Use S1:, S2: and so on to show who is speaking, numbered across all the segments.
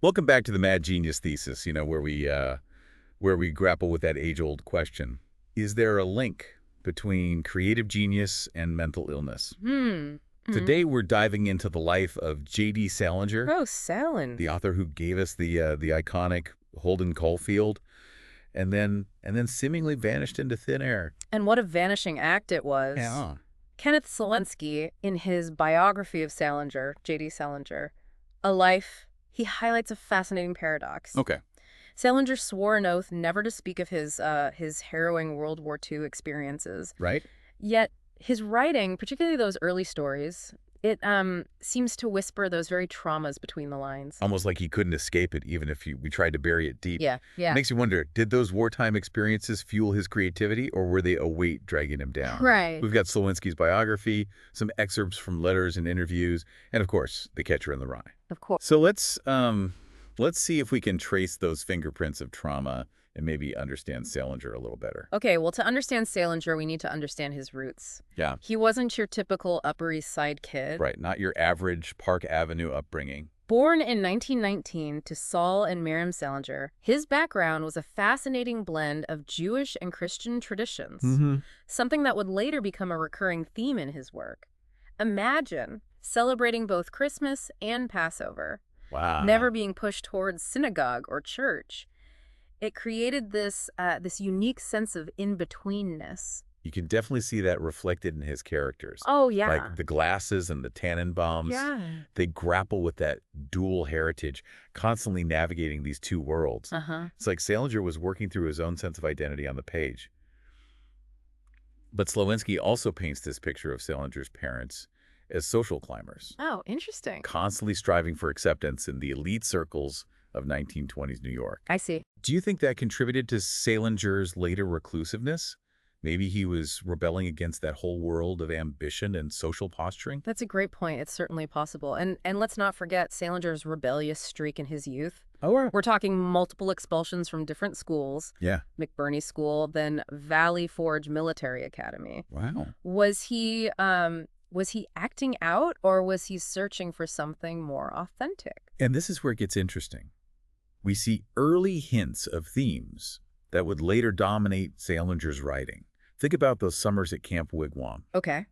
S1: Welcome back to the Mad Genius Thesis, where we grapple with that age-old question. Is there a link between creative genius and mental illness?
S2: Hmm.
S1: Today we're diving into the life of J.D. Salinger,
S2: Oh, Salen.
S1: the author who gave us the iconic Holden Caulfield, and then seemingly vanished into thin air.
S2: And what a vanishing act it was.
S1: Yeah.
S2: Kenneth Salinger, in his biography of Salinger, J.D. Salinger, A Life, he highlights a fascinating paradox.
S1: Okay.
S2: Salinger swore an oath never to speak of his harrowing World War II experiences.
S1: Right?
S2: Yet his writing, particularly those early stories, it seems to whisper those very traumas between the lines.
S1: Almost like he couldn't escape it, even if we tried to bury it deep.
S2: Yeah.
S1: Makes you wonder, did those wartime experiences fuel his creativity, or were they a weight dragging him down?
S2: Right.
S1: We've got Slowinski's biography, some excerpts from letters and interviews, and of course, The Catcher in the Rye.
S2: Of course.
S1: So let's see if we can trace those fingerprints of trauma and maybe understand Salinger a little better.
S2: Okay, well, to understand Salinger, we need to understand his roots.
S1: Yeah.
S2: He wasn't your typical Upper East Side kid.
S1: Right, not your average Park Avenue upbringing.
S2: Born in 1919 to Saul and Miriam Salinger, his background was a fascinating blend of Jewish and Christian traditions, something that would later become a recurring theme in his work. Imagine celebrating both Christmas and Passover,
S1: Wow.
S2: never being pushed towards synagogue or church. It created this unique sense of in-betweenness.
S1: You can definitely see that reflected in his characters.
S2: Oh, yeah.
S1: Like the glasses and the Tannenbaums.
S2: Yeah.
S1: They grapple with that dual heritage, constantly navigating these two worlds.
S2: Uh-huh.
S1: It's like Salinger was working through his own sense of identity on the page. But Slowinski also paints this picture of Salinger's parents as social climbers,
S2: Oh, interesting.
S1: constantly striving for acceptance in the elite circles of 1920s New York.
S2: I see.
S1: Do you think that contributed to Salinger's later reclusiveness? Maybe he was rebelling against that whole world of ambition and social posturing?
S2: That's a great point. It's certainly possible. And let's not forget Salinger's rebellious streak in his youth.
S1: Oh,
S2: We're talking multiple expulsions from different schools,
S1: yeah.
S2: McBurney School, then Valley Forge Military Academy.
S1: Wow.
S2: Was he acting out, or was he searching for something more authentic?
S1: And this is where it gets interesting. We see early hints of themes that would later dominate Salinger's writing. Think about those summers at Camp Wigwam.
S2: Okay.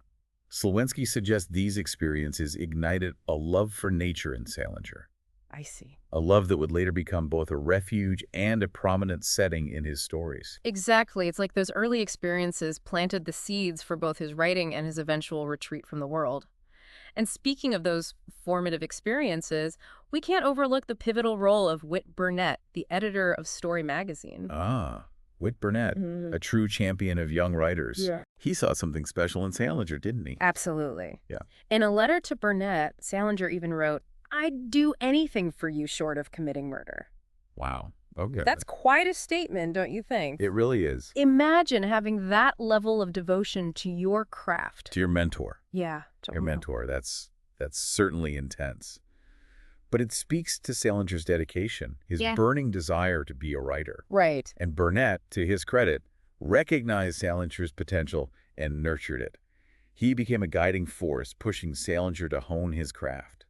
S1: Slowinski suggests these experiences ignited a love for nature in Salinger,
S2: I see.
S1: a love that would later become both a refuge and a prominent setting in his stories.
S2: Exactly. It's like those early experiences planted the seeds for both his writing and his eventual retreat from the world. And speaking of those formative experiences, we can't overlook the pivotal role of Whit Burnett, the editor of Story magazine.
S1: Ah, Whit Burnett, a true champion of young writers.
S2: Yeah.
S1: He saw something special in Salinger, didn't he?
S2: Absolutely.
S1: Yeah.
S2: In a letter to Burnett, Salinger even wrote, "I'd do anything for you short of committing murder."
S1: Wow. Okay.
S2: That's quite a statement, don't you think?
S1: It really is.
S2: Imagine having that level of devotion to your craft.
S1: To your mentor.
S2: Yeah.
S1: Your mentor. That's certainly intense. But it speaks to Salinger's dedication, his
S2: Yeah.
S1: burning desire to be a writer.
S2: Right.
S1: And Burnett, to his credit, recognized Salinger's potential and nurtured it. He became a guiding force, pushing Salinger to hone his craft.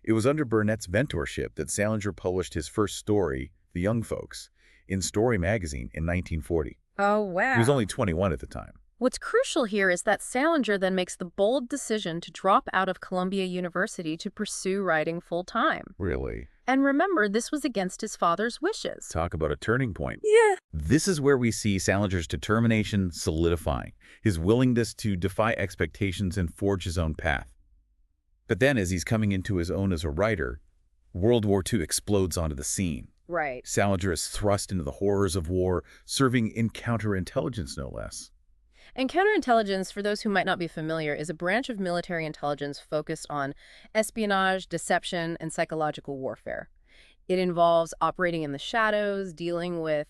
S1: It was under Burnett's mentorship that Salinger published his first story, The Young Folks, in Story magazine in 1940.
S2: Oh, wow.
S1: He was only 21 at the time.
S2: What's crucial here is that Salinger then makes the bold decision to drop out of Columbia University to pursue writing full-time.
S1: Really?
S2: And remember, this was against his father's wishes.
S1: Talk about a turning point.
S2: Yeah.
S1: This is where we see Salinger's determination solidifying, his willingness to defy expectations and forge his own path. But then, as he's coming into his own as a writer, World War II explodes onto the scene.
S2: Right.
S1: Salinger is thrust into the horrors of war, serving in counterintelligence, no less.
S2: And counterintelligence, for those who might not be familiar, is a branch of military intelligence focused on espionage, deception, and psychological warfare. It involves operating in the shadows, dealing with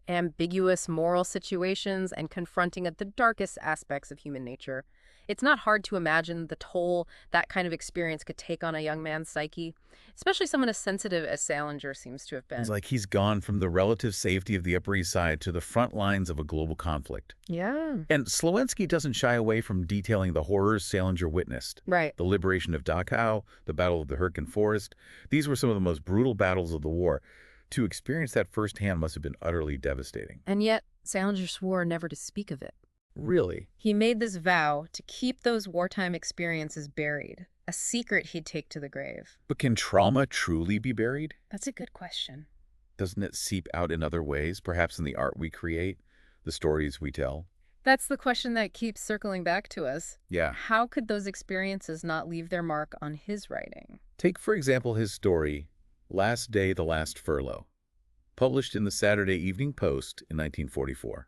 S2: ambiguous moral situations, and confronting at the darkest aspects of human nature. It's not hard to imagine the toll that kind of experience could take on a young man's psyche, especially someone as sensitive as Salinger seems to have been.
S1: It's like he's gone from the relative safety of the Upper East Side to the front lines of a global conflict.
S2: Yeah.
S1: And Slowinski doesn't shy away from detailing the horrors Salinger witnessed.
S2: Right.
S1: The liberation of Dachau, the Battle of the Hürtgen Forest. These were some of the most brutal battles of the war. To experience that firsthand must have been utterly devastating.
S2: And yet, Salinger swore never to speak of it.
S1: Really?
S2: He made this vow to keep those wartime experiences buried, a secret he'd take to the grave.
S1: But can trauma truly be buried?
S2: That's a good question.
S1: Doesn't it seep out in other ways, perhaps in the art we create, the stories we tell?
S2: That's the question that keeps circling back to us.
S1: Yeah.
S2: How could those experiences not leave their mark on his writing?
S1: Take, for example, his story, Last Day, the Last Furlough, published in the Saturday Evening Post in 1944.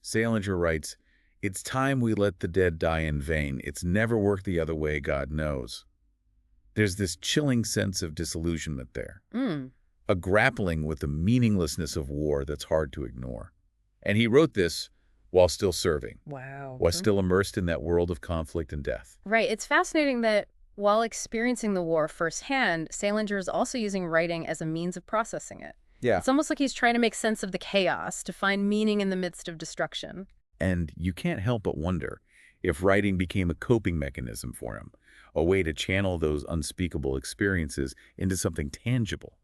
S1: Salinger writes, "It's time we let the dead die in vain. It's never worked the other way, God knows." There's this chilling sense of disillusionment there, a grappling with the meaninglessness of war that's hard to ignore. And he wrote this while still serving,
S2: Wow.
S1: while still immersed in that world of conflict and death.
S2: Right. It's fascinating that while experiencing the war firsthand, Salinger is also using writing as a means of processing it.
S1: Yeah.
S2: It's almost like he's trying to make sense of the chaos, to find meaning in the midst of destruction.
S1: And you can't help but wonder if writing became a coping mechanism for him, a way to channel those unspeakable experiences into something tangible,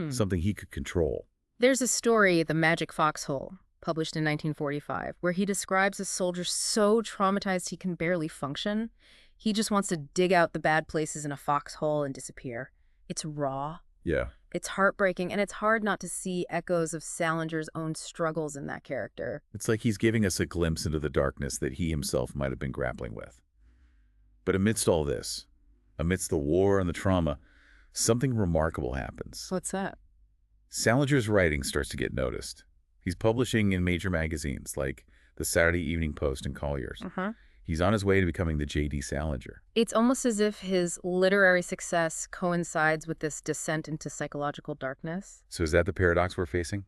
S1: something he could control.
S2: There's a story, The Magic Foxhole, published in 1945, where he describes a soldier so traumatized he can barely function. He just wants to dig out the bad places in a foxhole and disappear. It's raw.
S1: Yeah.
S2: It's heartbreaking, and it's hard not to see echoes of Salinger's own struggles in that character.
S1: It's like he's giving us a glimpse into the darkness that he himself might have been grappling with. But amidst all this, amidst the war and the trauma, something remarkable happens.
S2: What's that?
S1: Salinger's writing starts to get noticed. He's publishing in major magazines like the Saturday Evening Post and Collier's. He's on his way to becoming the J.D. Salinger.
S2: It's almost as if his literary success coincides with this descent into psychological darkness.
S1: So is that the paradox we're facing?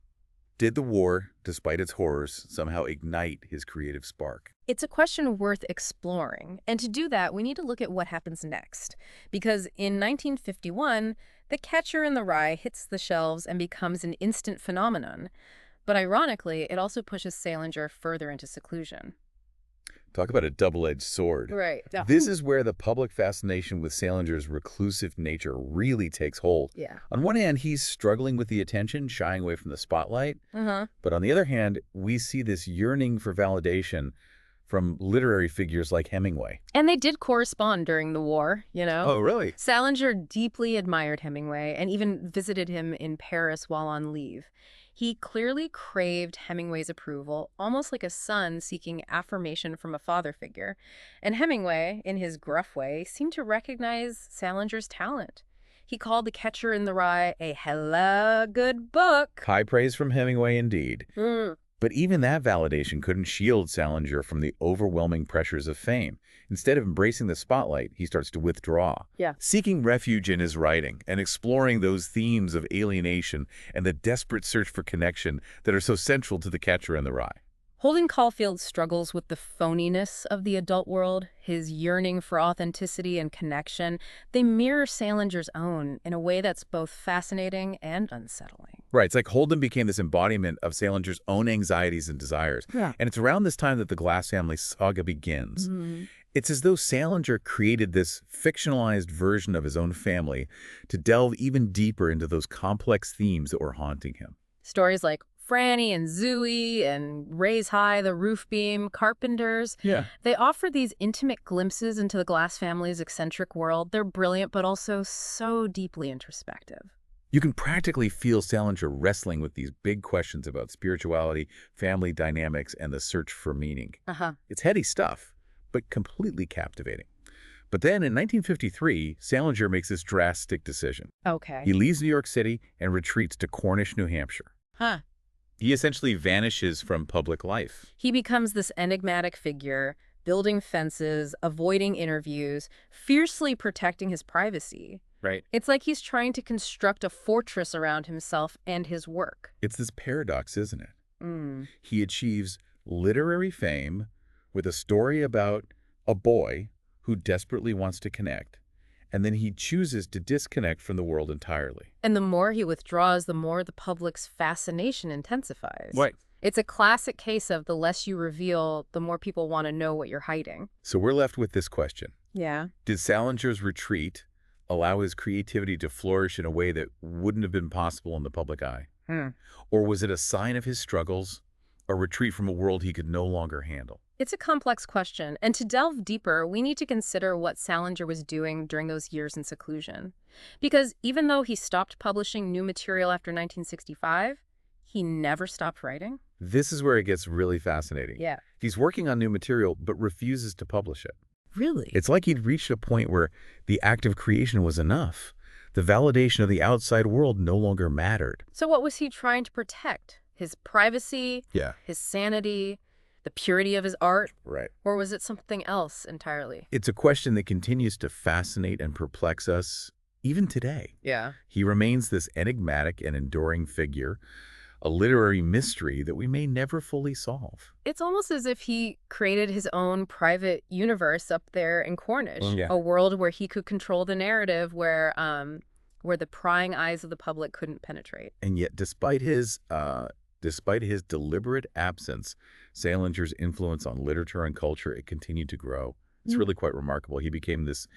S1: Did the war, despite its horrors, somehow ignite his creative spark?
S2: It's a question worth exploring. And to do that, we need to look at what happens next. Because in 1951, The Catcher in the Rye hits the shelves and becomes an instant phenomenon. But ironically, it also pushes Salinger further into seclusion.
S1: Talk about a double-edged sword.
S2: Right. Yeah.
S1: This is where the public fascination with Salinger's reclusive nature really takes hold.
S2: Yeah.
S1: On one hand, he's struggling with the attention, shying away from the spotlight. But on the other hand, we see this yearning for validation from literary figures like Hemingway.
S2: And they did correspond during the war, you know?
S1: Oh, really?
S2: Salinger deeply admired Hemingway and even visited him in Paris while on leave. He clearly craved Hemingway's approval, almost like a son seeking affirmation from a father figure. And Hemingway, in his gruff way, seemed to recognize Salinger's talent. He called The Catcher in the Rye a hella good book.
S1: High praise from Hemingway indeed. But even that validation couldn't shield Salinger from the overwhelming pressures of fame. Instead of embracing the spotlight, he starts to withdraw, seeking refuge in his writing and exploring those themes of alienation and the desperate search for connection that are so central to The Catcher in the Rye.
S2: Holden Caulfield struggles with the phoniness of the adult world, his yearning for authenticity and connection. They mirror Salinger's own in a way that's both fascinating and unsettling.
S1: Right. It's like Holden became this embodiment of Salinger's own anxieties and desires. And it's around this time that the Glass family saga begins. It's as though Salinger created this fictionalized version of his own family to delve even deeper into those complex themes that were haunting him.
S2: Stories like Franny and Zooey and Raise High, the Roof Beam, Carpenters. They offer these intimate glimpses into the Glass family's eccentric world. They're brilliant, but also so deeply introspective.
S1: You can practically feel Salinger wrestling with these big questions about spirituality, family dynamics, and the search for meaning. It's heady stuff, but completely captivating. But then in 1953, Salinger makes this drastic decision. He leaves New York City and retreats to Cornish, New Hampshire. He essentially vanishes from public life.
S2: He becomes this enigmatic figure, building fences, avoiding interviews, fiercely protecting his privacy. It's like he's trying to construct a fortress around himself and his work.
S1: It's this paradox, isn't it? He achieves literary fame with a story about a boy who desperately wants to connect, and then he chooses to disconnect from the world entirely.
S2: And the more he withdraws, the more the public's fascination intensifies.
S1: Right.
S2: It's a classic case of the less you reveal, the more people want to know what you're hiding.
S1: So we're left with this question.
S2: Yeah.
S1: Did Salinger's retreat allow his creativity to flourish in a way that wouldn't have been possible in the public eye? Or was it a sign of his struggles, a retreat from a world he could no longer handle?
S2: It's a complex question, and to delve deeper, we need to consider what Salinger was doing during those years in seclusion. Because even though he stopped publishing new material after 1965, he never stopped writing.
S1: This is where it gets really fascinating.
S2: Yeah.
S1: He's working on new material, but refuses to publish it.
S2: Really?
S1: It's like he'd reached a point where the act of creation was enough. The validation of the outside world no longer mattered.
S2: So what was he trying to protect? His privacy?
S1: Yeah.
S2: His sanity? The purity of his art?
S1: Right.
S2: Or was it something else entirely?
S1: It's a question that continues to fascinate and perplex us even today.
S2: Yeah.
S1: He remains this enigmatic and enduring figure, a literary mystery that we may never fully solve.
S2: It's almost as if he created his own private universe up there in Cornish,
S1: Yeah.
S2: a world where he could control the narrative, where the prying eyes of the public couldn't penetrate.
S1: And yet, despite his deliberate absence, Salinger's influence on literature and culture, it continued to grow. It's really quite remarkable. He became this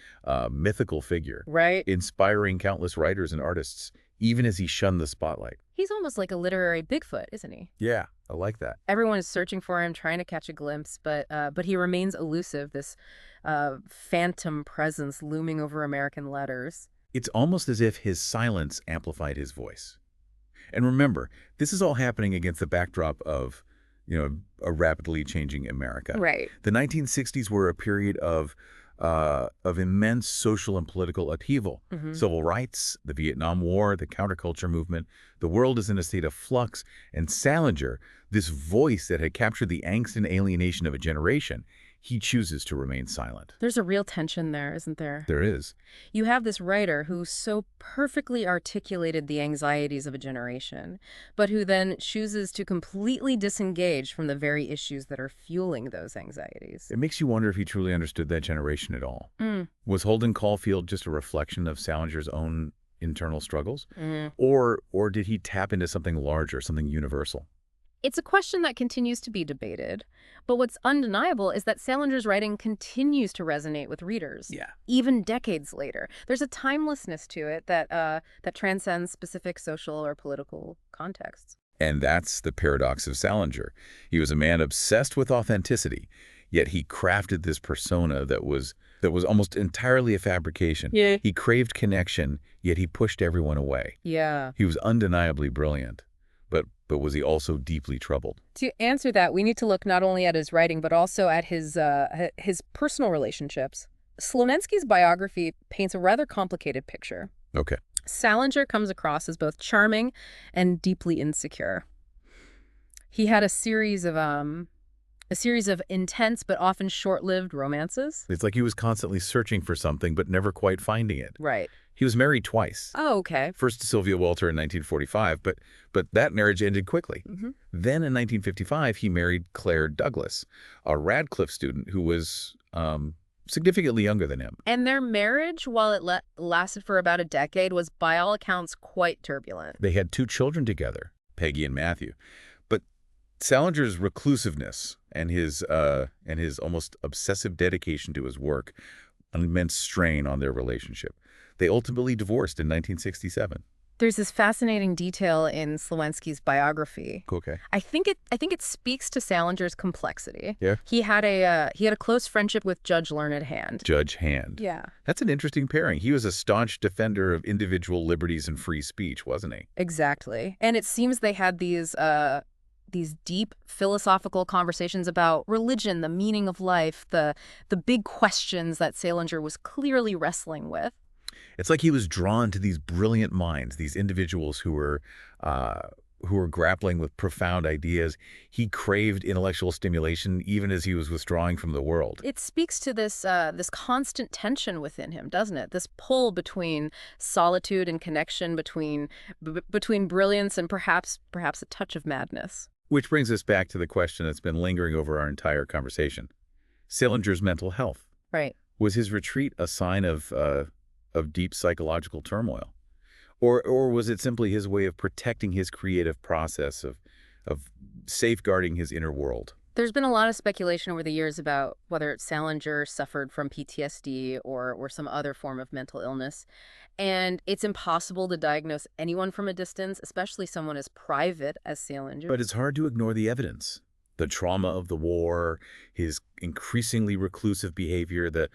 S1: mythical figure,
S2: Right?
S1: inspiring countless writers and artists, even as he shunned the spotlight.
S2: He's almost like a literary Bigfoot, isn't he?
S1: Yeah, I like that.
S2: Everyone is searching for him, trying to catch a glimpse, but he remains elusive, this phantom presence looming over American letters.
S1: It's almost as if his silence amplified his voice. And remember, this is all happening against the backdrop of, a rapidly changing America.
S2: Right.
S1: The 1960s were a period of immense social and political upheaval. Civil rights, the Vietnam War, the counterculture movement. The world is in a state of flux, and Salinger, this voice that had captured the angst and alienation of a generation, he chooses to remain silent.
S2: There's a real tension there, isn't there?
S1: There is.
S2: You have this writer who so perfectly articulated the anxieties of a generation, but who then chooses to completely disengage from the very issues that are fueling those anxieties.
S1: It makes you wonder if he truly understood that generation at all. Was Holden Caulfield just a reflection of Salinger's own internal struggles? Or did he tap into something larger, something universal?
S2: It's a question that continues to be debated, but what's undeniable is that Salinger's writing continues to resonate with readers.
S1: Yeah.
S2: Even decades later. There's a timelessness to it that transcends specific social or political contexts.
S1: And that's the paradox of Salinger. He was a man obsessed with authenticity, yet he crafted this persona that was almost entirely a fabrication.
S2: Yeah.
S1: He craved connection, yet he pushed everyone away.
S2: Yeah.
S1: He was undeniably brilliant, but was he also deeply troubled?
S2: To answer that, we need to look not only at his writing, but also at his personal relationships. Slovenski's biography paints a rather complicated picture.
S1: Okay.
S2: Salinger comes across as both charming and deeply insecure. He had a series of intense but often short-lived romances.
S1: It's like he was constantly searching for something, but never quite finding it.
S2: Right.
S1: He was married twice.
S2: Oh, okay.
S1: First to Sylvia Walter in 1945, but that marriage ended quickly. Then in 1955, he married Claire Douglas, a Radcliffe student who was significantly younger than him.
S2: And their marriage, while it lasted for about a decade, was by all accounts quite turbulent.
S1: They had 2 children together, Peggy and Matthew. But Salinger's reclusiveness and his almost obsessive dedication to his work, an immense strain on their relationship. They ultimately divorced in 1967.
S2: There's this fascinating detail in Slovenski's biography.
S1: Okay.
S2: I think it speaks to Salinger's complexity.
S1: Yeah.
S2: He had a close friendship with Judge Learned Hand.
S1: Judge Hand.
S2: Yeah.
S1: That's an interesting pairing. He was a staunch defender of individual liberties and free speech, wasn't he?
S2: Exactly. And it seems they had these deep philosophical conversations about religion, the meaning of life, the big questions that Salinger was clearly wrestling with.
S1: It's like he was drawn to these brilliant minds, these individuals who were grappling with profound ideas. He craved intellectual stimulation even as he was withdrawing from the world.
S2: It speaks to this constant tension within him, doesn't it? This pull between solitude and connection, between brilliance and perhaps a touch of madness.
S1: Which brings us back to the question that's been lingering over our entire conversation. Salinger's mental health.
S2: Right.
S1: Was his retreat a sign of deep psychological turmoil? Or was it simply his way of protecting his creative process, of safeguarding his inner world?
S2: There's been a lot of speculation over the years about whether Salinger suffered from PTSD or some other form of mental illness. And it's impossible to diagnose anyone from a distance, especially someone as private as Salinger.
S1: But it's hard to ignore the evidence. The trauma of the war, his increasingly reclusive behavior, the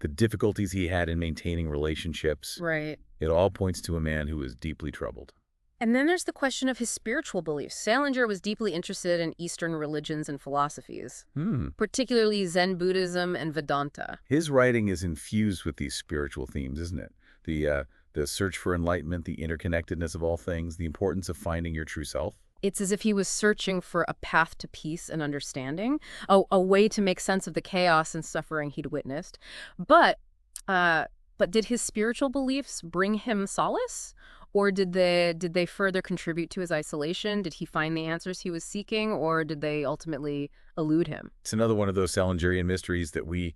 S1: difficulties he had in maintaining relationships.
S2: Right.
S1: It all points to a man who was deeply troubled.
S2: And then there's the question of his spiritual beliefs. Salinger was deeply interested in Eastern religions and philosophies, particularly Zen Buddhism and Vedanta.
S1: His writing is infused with these spiritual themes, isn't it? The search for enlightenment, the interconnectedness of all things, the importance of finding your true self.
S2: It's as if he was searching for a path to peace and understanding, a way to make sense of the chaos and suffering he'd witnessed. But did his spiritual beliefs bring him solace? Or did they further contribute to his isolation? Did he find the answers he was seeking, or did they ultimately elude him?
S1: It's another one of those Salingerian mysteries that we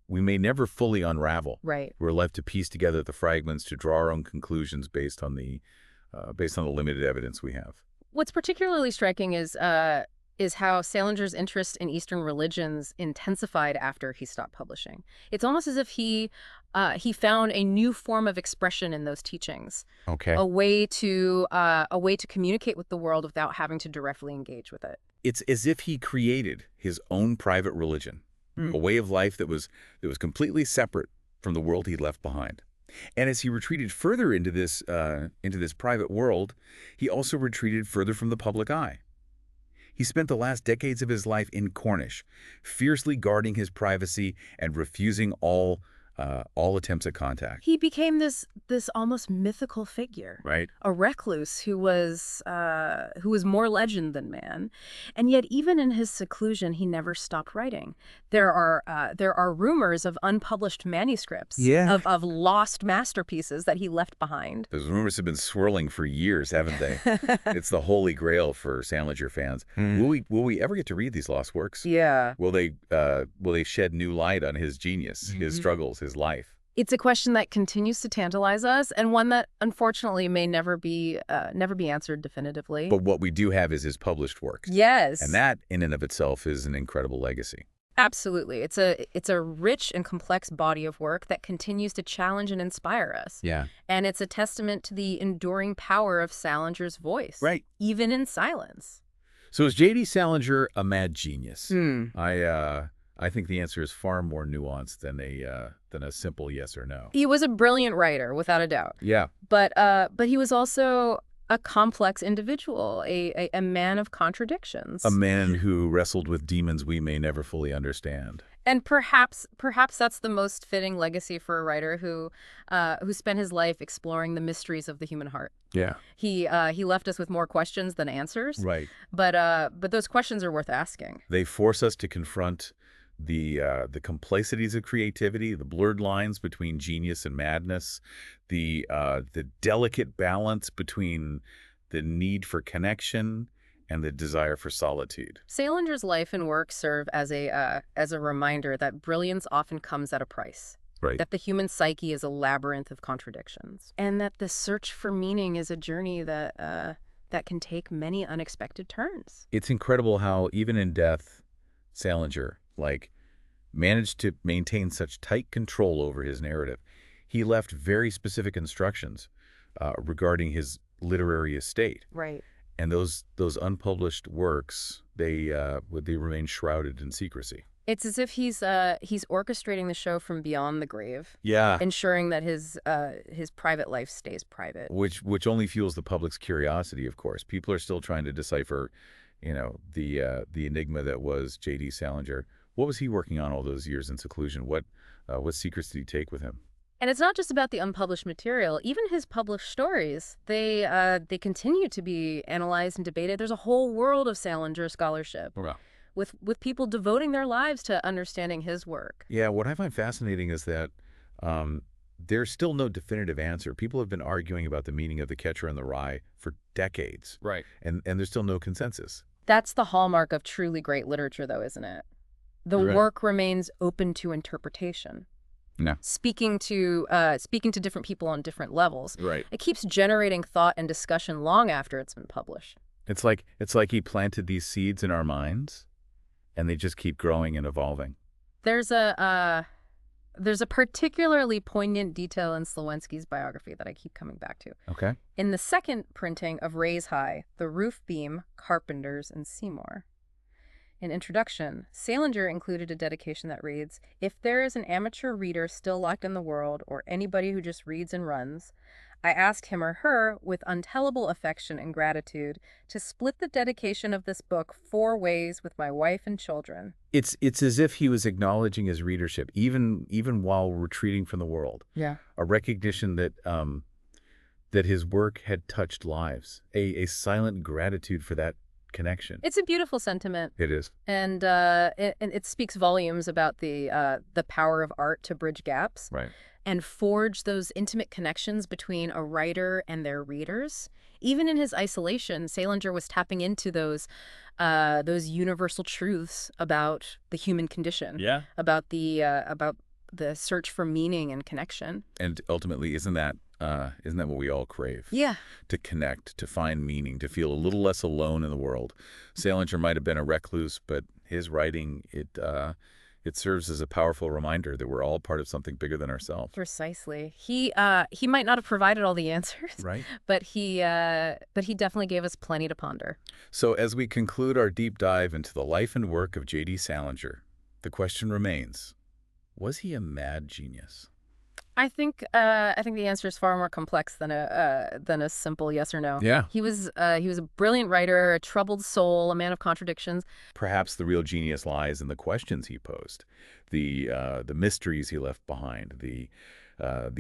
S1: may never fully unravel.
S2: Right.
S1: We're left to piece together the fragments to draw our own conclusions based on the limited evidence we have.
S2: What's particularly striking is how Salinger's interest in Eastern religions intensified after he stopped publishing. It's almost as if he found a new form of expression in those teachings.
S1: Okay.
S2: A way to communicate with the world without having to directly engage with it.
S1: It's as if he created his own private religion, a way of life that was completely separate from the world he'd left behind. And as he retreated further into this private world, he also retreated further from the public eye. He spent the last decades of his life in Cornish, fiercely guarding his privacy and refusing all attempts at contact.
S2: He became this almost mythical figure,
S1: right?
S2: A recluse who was more legend than man, and yet even in his seclusion, he never stopped writing. There are rumors of unpublished manuscripts, of lost masterpieces that he left behind.
S1: Those rumors have been swirling for years, haven't they? It's the holy grail for Salinger fans. Will we ever get to read these lost works?
S2: Yeah.
S1: Will they shed new light on his genius, his struggles, his life?
S2: It's a question that continues to tantalize us, and one that unfortunately may never be answered definitively.
S1: But what we do have is his published works.
S2: Yes.
S1: And that, in and of itself, is an incredible legacy.
S2: Absolutely. It's a rich and complex body of work that continues to challenge and inspire us.
S1: Yeah.
S2: And it's a testament to the enduring power of Salinger's voice.
S1: Right.
S2: Even in silence.
S1: So is J.D. Salinger a mad genius? I think the answer is far more nuanced than a simple yes or no.
S2: He was a brilliant writer, without a doubt.
S1: Yeah.
S2: But he was also a complex individual, a man of contradictions.
S1: A man who wrestled with demons we may never fully understand.
S2: And perhaps that's the most fitting legacy for a writer who spent his life exploring the mysteries of the human heart.
S1: Yeah.
S2: He left us with more questions than answers.
S1: Right.
S2: But those questions are worth asking.
S1: They force us to confront the complexities of creativity, the blurred lines between genius and madness, the delicate balance between the need for connection and the desire for solitude.
S2: Salinger's life and work serve as a reminder that brilliance often comes at a price.
S1: Right.
S2: That the human psyche is a labyrinth of contradictions, and that the search for meaning is a journey that can take many unexpected turns.
S1: It's incredible how even in death, Salinger managed to maintain such tight control over his narrative. He left very specific instructions regarding his literary estate.
S2: Right.
S1: And those unpublished works, they remain shrouded in secrecy.
S2: It's as if he's orchestrating the show from beyond the grave.
S1: Yeah.
S2: Ensuring that his private life stays private.
S1: Which only fuels the public's curiosity, of course. People are still trying to decipher, the enigma that was J.D. Salinger. What was he working on all those years in seclusion? What secrets did he take with him?
S2: And it's not just about the unpublished material. Even his published stories, they continue to be analyzed and debated. There's a whole world of Salinger scholarship.
S1: Wow.
S2: With people devoting their lives to understanding his work.
S1: Yeah, what I find fascinating is that there's still no definitive answer. People have been arguing about the meaning of The Catcher in the Rye for decades. Right. And there's still no consensus.
S2: That's the hallmark of truly great literature, though, isn't it? The
S1: Right.
S2: work remains open to interpretation.
S1: No.
S2: Speaking to different people on different levels.
S1: Right.
S2: It keeps generating thought and discussion long after it's been published.
S1: It's like he planted these seeds in our minds, and they just keep growing and evolving.
S2: There's a particularly poignant detail in Slowensky's biography that I keep coming back to.
S1: Okay.
S2: In the second printing of Raise High, The Roof Beam, Carpenters, and Seymour. In introduction, Salinger included a dedication that reads, "If there is an amateur reader still locked in the world, or anybody who just reads and runs, I ask him or her, with untellable affection and gratitude, to split the dedication of this book 4 ways with my wife and children."
S1: It's as if he was acknowledging his readership, even while retreating from the world.
S2: Yeah.
S1: A recognition that that his work had touched lives. A silent gratitude for that connection.
S2: It's a beautiful sentiment.
S1: It is.
S2: And it speaks volumes about the power of art to bridge gaps.
S1: Right.
S2: And forge those intimate connections between a writer and their readers. Even in his isolation, Salinger was tapping into those universal truths about the human condition.
S1: Yeah.
S2: About the search for meaning and connection.
S1: And ultimately, isn't that what we all crave?
S2: Yeah.
S1: To connect, to find meaning, to feel a little less alone in the world. Salinger might have been a recluse, but his writing, it serves as a powerful reminder that we're all part of something bigger than ourselves.
S2: Precisely. He might not have provided all the answers,
S1: Right.
S2: but he definitely gave us plenty to ponder.
S1: So as we conclude our deep dive into the life and work of J.D. Salinger, the question remains, was he a mad genius?
S2: I think the answer is far more complex than a simple yes or no.
S1: Yeah.
S2: He was a brilliant writer, a troubled soul, a man of contradictions.
S1: Perhaps the real genius lies in the questions he posed, the mysteries he left behind, the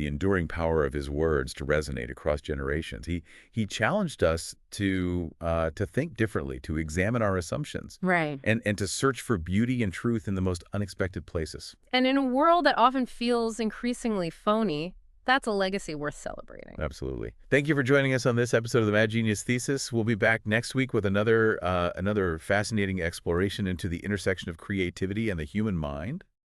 S1: enduring power of his words to resonate across generations. He challenged us to think differently, to examine our assumptions,
S2: Right.
S1: and to search for beauty and truth in the most unexpected places.
S2: And in a world that often feels increasingly phony, that's a legacy worth celebrating.
S1: Absolutely. Thank you for joining us on this episode of the Mad Genius Thesis. We'll be back next week with another fascinating exploration into the intersection of creativity and the human mind.